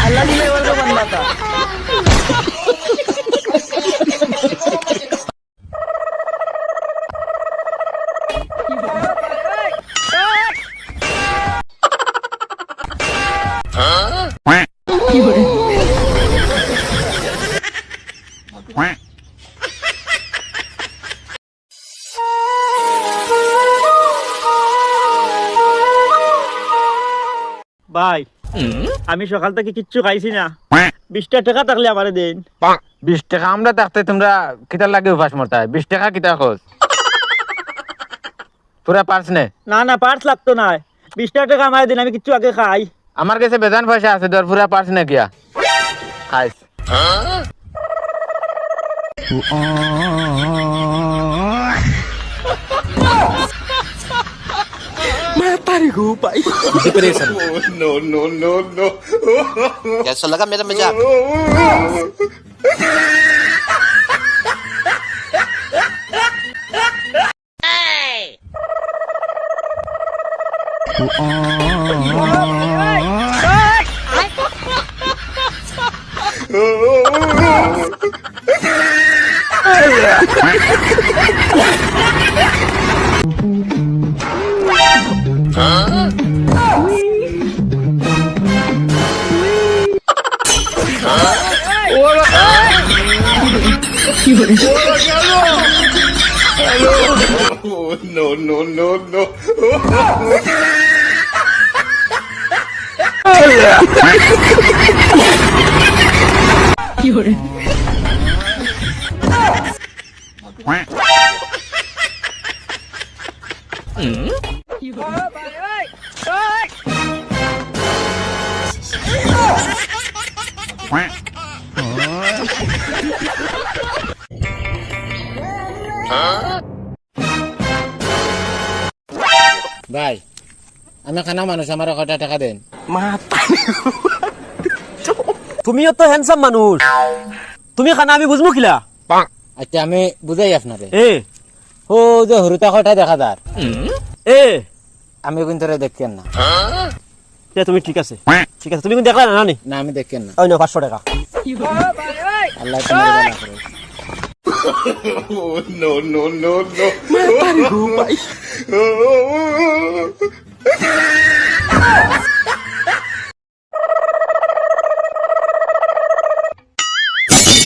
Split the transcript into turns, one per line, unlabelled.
अलग ही लेवल का बंदा था। ভাই আমি সকাল থেকে কিচ্ছু খাইছি না, 20 টাকা থাকলে আমারে দেন।
20 টাকা আমরা থাকতে তোমরা কিতার লাগে উপাস মরতা 20 টাকা কিতা খোঁজ পুরা পার্স নে।
না না পার্স লাগতো না, 20 টাকা আমারে দেন, আমি কিচ্ছু আগে খাই।
আমার কাছে বেজান পয়সা আছে, তোর পুরা পার্স নে কিয়া খাইস।
कैसा लगा मेरा मजाक?
ভাই আমি খানা মানুষ, আমার কটা টাকা দেন।
তুমিও তো হ্যান্ডসাম মানুষ, তুমি খানা আমি বুঝবো কিলা?
আচ্ছা আমি বুঝাই আপনারে,
এ
ও যে হরুতা কটা দেখা যার
এ
আমি কিন্তু দেখেন না।
তুমি ঠিক আছে, ঠিক আছে, তুমি কিন্তু দেখলা না নি?
না আমি দেখেন না।
ওই নাও 500 টাকা।
আল্লাহ তোমার ভালো করে।
ভাই